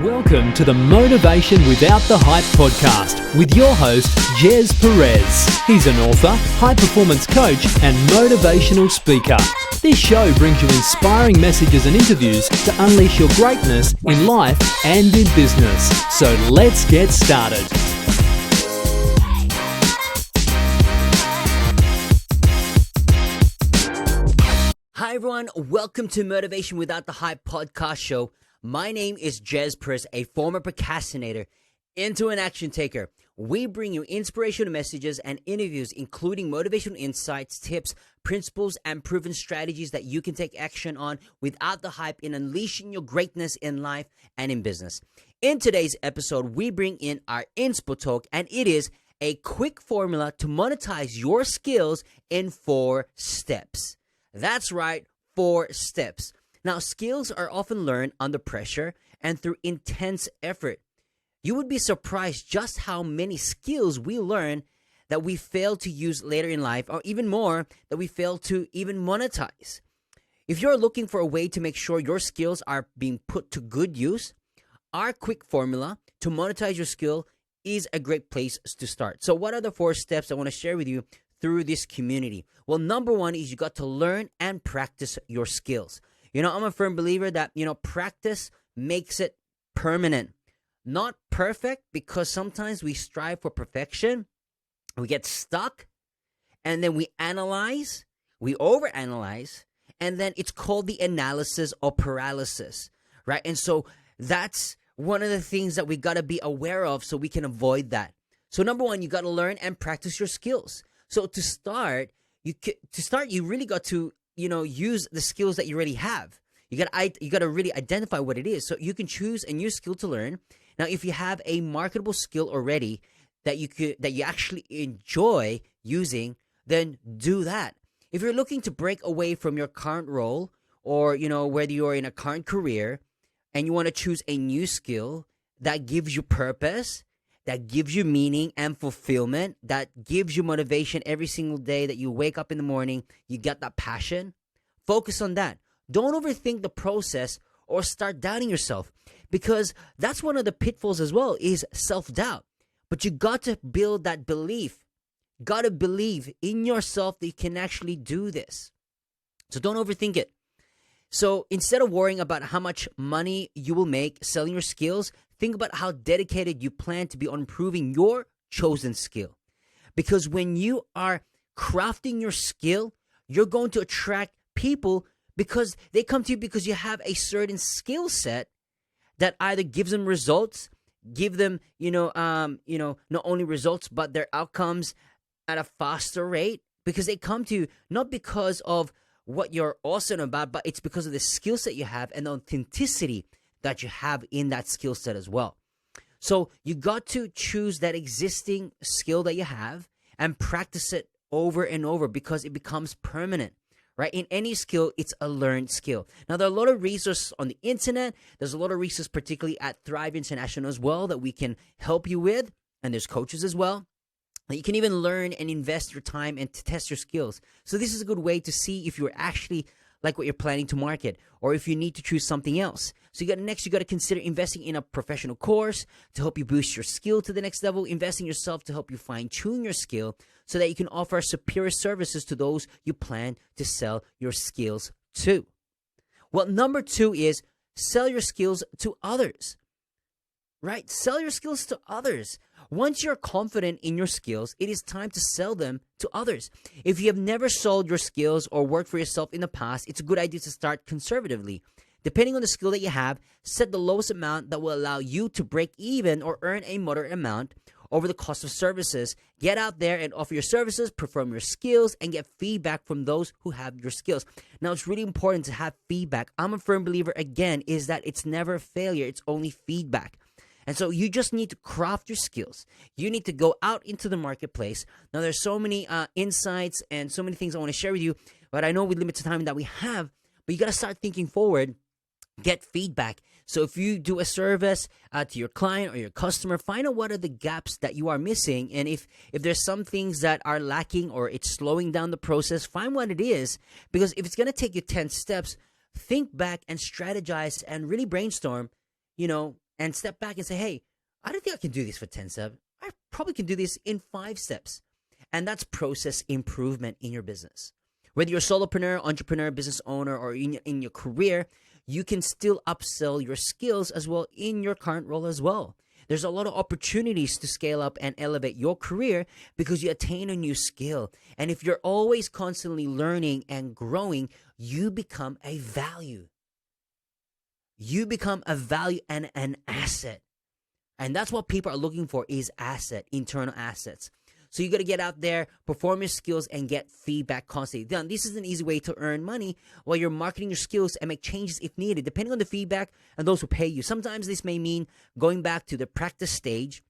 Welcome to the Motivation Without the Hype podcast with your host, Jez Perez. He's an author, high-performance coach, and motivational speaker. This show brings you inspiring messages and interviews to unleash your greatness in life and in business. So let's get started. Hi everyone, welcome to Motivation Without the Hype podcast show. My name is Jez Perez, a former procrastinator into an action taker. We bring you inspirational messages and interviews, including motivational insights, tips, principles, and proven strategies that you can take action on without the hype in unleashing your greatness in life and in business. In today's episode, we bring in our Inspo Talk, and it is a quick formula to monetize your skills in 4 steps. That's right, 4 steps. Now, skills are often learned under pressure and through intense effort. You would be surprised just how many skills we learn that we fail to use later in life, or even more, that we fail to even monetize. If you're looking for a way to make sure your skills are being put to good use, our quick formula to monetize your skill is a great place to start. So what are the 4 steps I want to share with you through this community? Well, number 1 is you got to learn and practice your skills. I'm a firm believer that, practice makes it permanent. Not perfect, because sometimes we strive for perfection. We get stuck, and then we analyze, we overanalyze, and then it's called the analysis or paralysis, right? And so that's one of the things that we got to be aware of so we can avoid that. So number 1, you got to learn and practice your skills. So to start, you really got to use the skills that you already have. You got to really identify what it is, so you can choose a new skill to learn. Now, if you have a marketable skill already that you actually enjoy using, then do that. If you're looking to break away from your current role, or whether you're in a current career and you want to choose a new skill that gives you purpose, that gives you meaning and fulfillment, that gives you motivation every single day that you wake up in the morning, you get that passion, focus on that. Don't overthink the process or start doubting yourself, because that's one of the pitfalls as well, is self-doubt. But you got to build that belief. Got to believe in yourself that you can actually do this. So don't overthink it. So instead of worrying about how much money you will make selling your skills, think about how dedicated you plan to be on improving your chosen skill. Because when you are crafting your skill, you're going to attract people because they come to you because you have a certain skill set that either gives them results, give them, not only results, but their outcomes at a faster rate, because they come to you not because of what you're awesome about, but it's because of the skill set you have and the authenticity that you have in that skill set as well. So you got to choose that existing skill that you have and practice it over and over, because it becomes permanent, right? In any skill, it's a learned skill. Now, there are a lot of resources on the internet. There's a lot of resources, particularly at Thrive International as well, that we can help you with. And there's coaches as well. You can even learn and invest your time and to test your skills. So this is a good way to see if you're actually like what you're planning to market, or if you need to choose something else. So you got to consider investing in a professional course to help you boost your skill to the next level, investing in yourself to help you fine-tune your skill so that you can offer superior services to those you plan to sell your skills to. Well, number 2 is sell your skills to others. Right? Sell your skills to others. Once you're confident in your skills, it is time to sell them to others. If you have never sold your skills or worked for yourself in the past, it's a good idea to start conservatively. Depending on the skill that you have, set the lowest amount that will allow you to break even or earn a moderate amount over the cost of services. Get out there and offer your services, perform your skills, and get feedback from those who have your skills. Now, it's really important to have feedback. I'm a firm believer, again, is that it's never a failure. It's only feedback. And so you just need to craft your skills. You need to go out into the marketplace. Now, there's so many insights and so many things I want to share with you, but I know with limited time that we have, but you got to start thinking forward, get feedback. So if you do a service to your client or your customer, find out what are the gaps that you are missing. And if there's some things that are lacking or it's slowing down the process, find what it is. Because if it's going to take you 10 steps, think back and strategize and really brainstorm, and step back and say, hey, I don't think I can do this for 10 steps. I probably can do this in 5 steps. And that's process improvement in your business. Whether you're a solopreneur, entrepreneur, business owner, or in your career, you can still upsell your skills as well in your current role as well. There's a lot of opportunities to scale up and elevate your career because you attain a new skill. And if you're always constantly learning and growing, you become a value. You become a value and an asset. And that's what people are looking for, is internal assets. So you got to get out there, perform your skills, and get feedback constantly. Now, this is an easy way to earn money while you're marketing your skills and make changes if needed, depending on the feedback and those who pay you. Sometimes this may mean going back to the practice stage.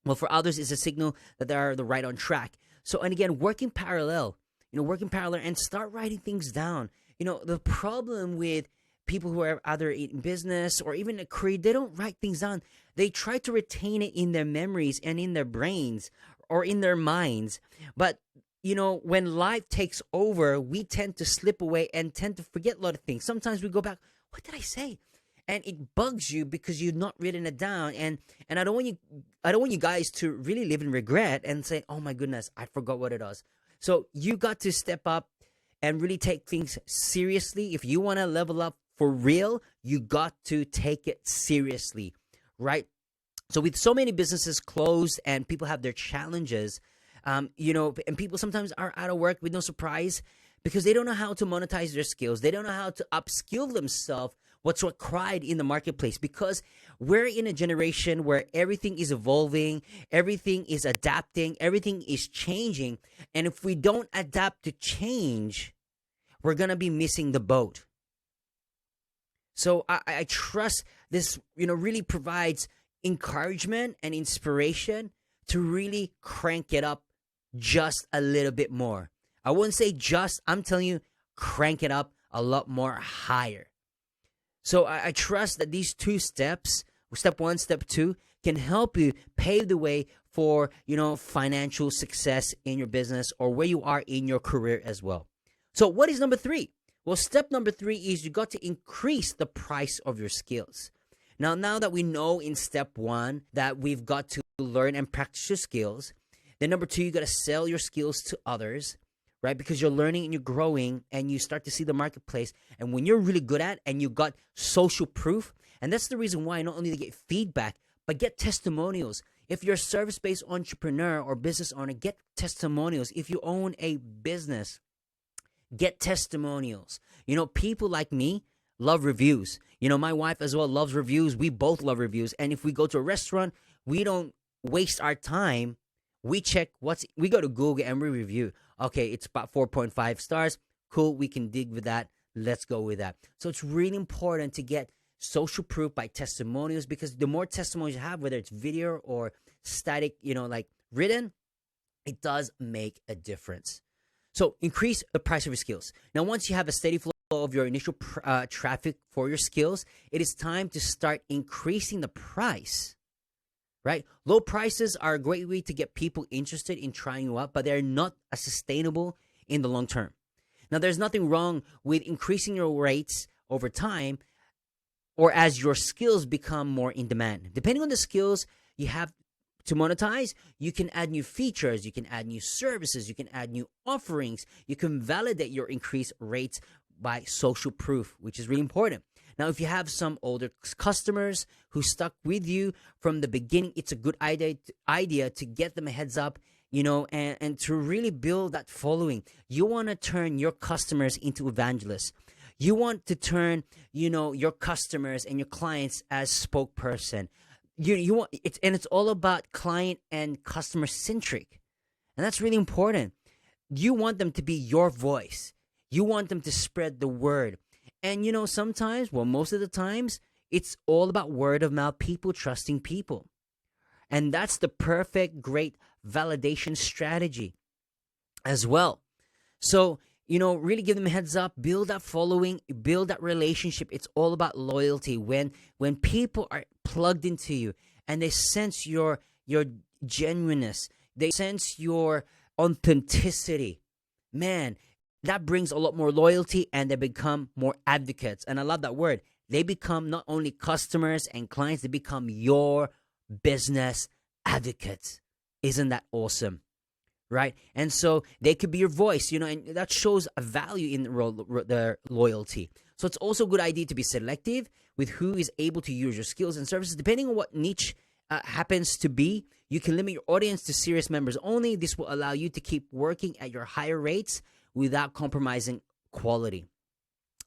Well, for others, it's a signal that they're the right on track. So, and again, work in parallel and start writing things down. The problem with people who are either in business or even a career, they don't write things down. They try to retain it in their memories and in their brains or in their minds. But, when life takes over, we tend to slip away and tend to forget a lot of things. Sometimes we go back, what did I say? And it bugs you because you've not written it down. And I don't want you guys to really live in regret and say, oh my goodness, I forgot what it was. So you got to step up and really take things seriously. If you want to level up for real, you got to take it seriously, right? So with so many businesses closed and people have their challenges, and people sometimes are out of work with no surprise because they don't know how to monetize their skills. They don't know how to upskill themselves, what's required in the marketplace, because we're in a generation where everything is evolving, everything is adapting, everything is changing. And if we don't adapt to change, we're going to be missing the boat. So I trust this, really provides encouragement and inspiration to really crank it up just a little bit more. I wouldn't say just, I'm telling you, crank it up a lot more higher. So I trust that these 2 steps, step 1, step 2, can help you pave the way for, financial success in your business or where you are in your career as well. So what is number 3? Well, step number 3 is you got to increase the price of your skills. Now that we know in step 1 that we've got to learn and practice your skills, then number 2, you got to sell your skills to others, right? Because you're learning and you're growing and you start to see the marketplace. And when you're really good at and you got social proof, and that's the reason why not only to get feedback, but get testimonials. If you're a service-based entrepreneur or business owner, get testimonials. If you own a business, get testimonials. People like me love reviews. My wife as well loves reviews. We both love reviews. And if we go to a restaurant, we don't waste our time. We check we go to Google and we review. Okay, it's about 4.5 stars. Cool, we can dig with that. Let's go with that. So it's really important to get social proof by testimonials, because the more testimonials you have, whether it's video or static, like written, it does make a difference. So increase the price of your skills. Now, once you have a steady flow of your initial traffic for your skills, it is time to start increasing the price, right? Low prices are a great way to get people interested in trying you out, but they're not as sustainable in the long term. Now, there's nothing wrong with increasing your rates over time or as your skills become more in demand. Depending on the skills you have to monetize, you can add new features, you can add new services, you can add new offerings, you can validate your increased rates by social proof, which is really important. Now, if you have some older customers who stuck with you from the beginning, it's a good idea to get them a heads up, and to really build that following. You want to turn your customers into evangelists. You want to turn, your customers and your clients as spokesperson. You want it's all about client and customer centric, and that's really important. You want them to be your voice. You want them to spread the word. And sometimes, most of the times, it's all about word of mouth, people trusting people. And that's the perfect, great validation strategy as well. So, really give them a heads up, build that following, build that relationship. It's all about loyalty. When people are plugged into you and they sense your genuineness, they sense your authenticity, man, that brings a lot more loyalty and they become more advocates. And I love that word, they become not only customers and clients, they become your business advocates. Isn't that awesome? Right? And so they could be your voice, and that shows a value in their loyalty. So it's also a good idea to be selective with who is able to use your skills and services. Depending on what niche happens to be, you can limit your audience to serious members only. This will allow you to keep working at your higher rates without compromising quality.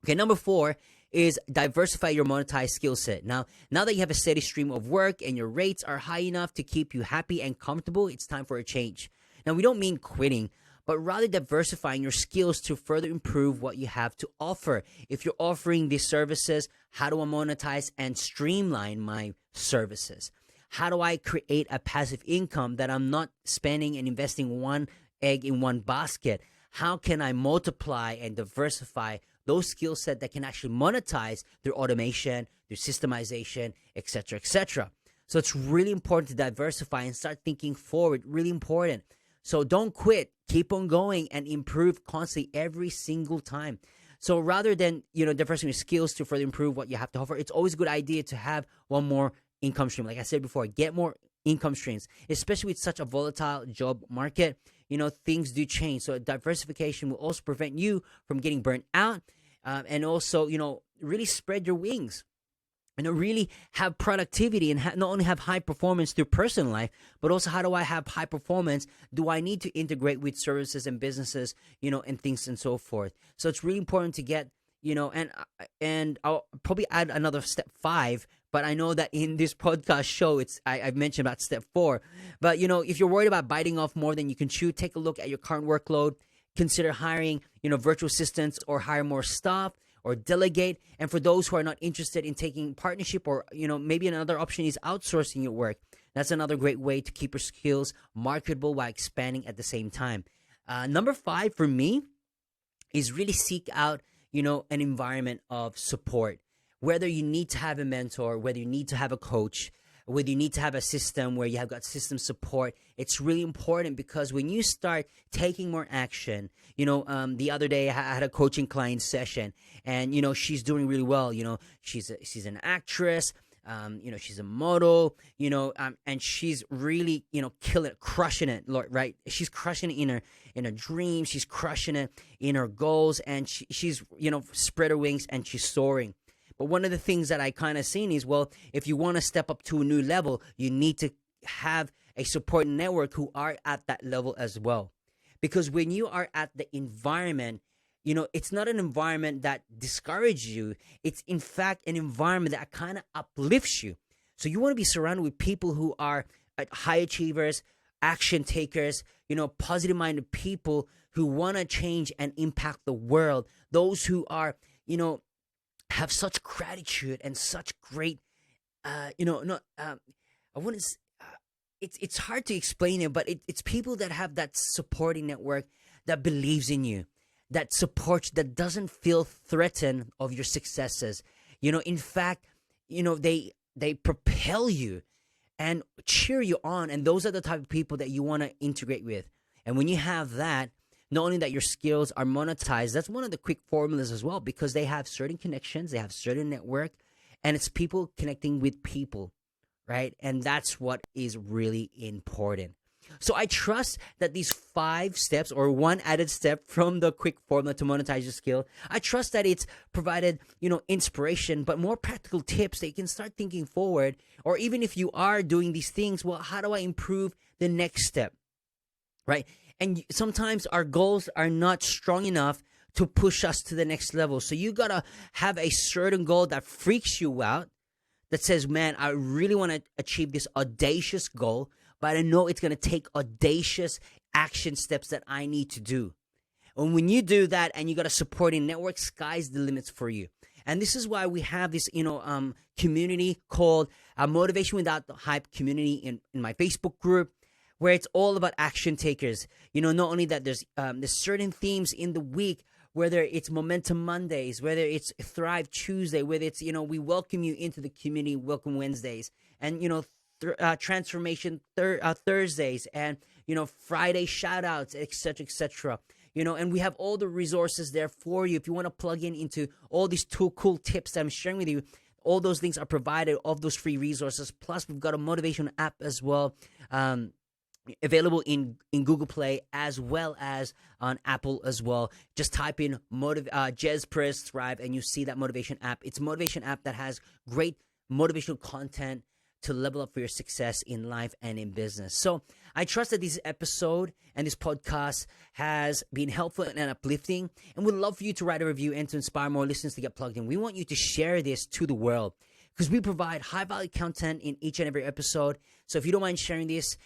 Okay, number 4 is diversify your monetized skill set. Now that you have a steady stream of work and your rates are high enough to keep you happy and comfortable, it's time for a change. Now, we don't mean quitting, but rather diversifying your skills to further improve what you have to offer. If you're offering these services, how do I monetize and streamline my services? How do I create a passive income that I'm not spending and investing one egg in one basket? How can I multiply and diversify those skill sets that can actually monetize through automation, through systemization, etc., etc.? So it's really important to diversify and start thinking forward, really important. So don't quit, keep on going and improve constantly every single time. So rather than, diversifying your skills to further improve what you have to offer, it's always a good idea to have one more income stream. Like I said before, get more income streams, especially with such a volatile job market. Things do change. So diversification will also prevent you from getting burnt out, and also, really spread your wings. Really have productivity and not only have high performance through personal life, but also how do I have high performance? Do I need to integrate with services and businesses, and things and so forth? So it's really important to get, and I'll probably add another step 5, but I know that in this podcast show, I've mentioned about step 4. But, if you're worried about biting off more than you can chew, take a look at your current workload. Consider hiring, virtual assistants or hire more staff, or delegate. And for those who are not interested in taking partnership, or maybe another option is outsourcing your work. That's another great way to keep your skills marketable while expanding at the same time. Number 5 for me is really seek out an environment of support. Whether you need to have a mentor, whether you need to have a coach, whether you need to have a system where you have got system support, it's really important, because when you start taking more action, the other day I had a coaching client session, and she's doing really well. She's an actress, she's a model, and she's really killing it, crushing it, right? She's crushing it in her dreams, she's crushing it in her goals, and she's spread her wings and she's soaring. But one of the things that I kind of seen is, well, if you want to step up to a new level, you need to have a support network who are at that level as well. Because when you are at the environment, it's not an environment that discourages you. It's in fact an environment that kind of uplifts you. So you want to be surrounded with people who are high achievers, action takers, positive minded people who want to change and impact the world. Those who are, have such gratitude and such great, I wouldn't. It's hard to explain it, but it's people that have that supporting network that believes in you, that supports, that doesn't feel threatened of your successes. In fact, they propel you and cheer you on, and those are the type of people that you want to integrate with. And when you have that, not only that your skills are monetized, that's one of the quick formulas as well, because they have certain connections, they have certain network, and it's people connecting with people, right? And that's what is really important. So I trust that these 5 steps, or one added step from the quick formula to monetize your skill, I trust that it's provided, inspiration, but more practical tips that you can start thinking forward. Or even if you are doing these things, well, how do I improve the next step, right? And sometimes our goals are not strong enough to push us to the next level. So you got to have a certain goal that freaks you out, that says, man, I really want to achieve this audacious goal, but I know it's going to take audacious action steps that I need to do. And when you do that and you got a supporting network, sky's the limits for you. And this is why we have this, community called Motivation Without the Hype community in my Facebook group, where it's all about action takers. Not only that, there's certain themes in the week, whether it's Momentum Mondays, whether it's Thrive Tuesday, whether it's, we welcome you into the community, Welcome Wednesdays, and, Transformation Thursdays, and, Friday shout outs, etc., etc. and we have all the resources there for you. If you want to plug into all these two cool tips that I'm sharing with you, all those links are provided of those free resources. Plus, we've got a motivation app as well, available in Google Play as well as on Apple as well. Just type in Jez Perez Thrive and you see that motivation app. It's a motivation app that has great motivational content to level up for your success in life and in business. So I trust that this episode and this podcast has been helpful and uplifting, and we'd love for you to write a review and to inspire more listeners to get plugged in. We want you to share this to the world because we provide high-value content in each and every episode. So if you don't mind sharing this,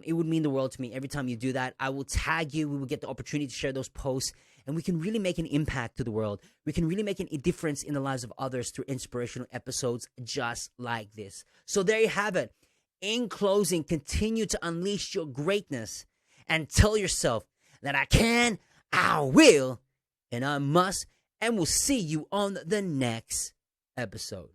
it would mean the world to me. Every time you do that, I will tag you. We will get the opportunity to share those posts, and we can really make an impact to the world. We can really make a difference in the lives of others through inspirational episodes just like this. So there you have it. In closing, continue to unleash your greatness and tell yourself that I can, I will, and I must, and we'll see you on the next episode.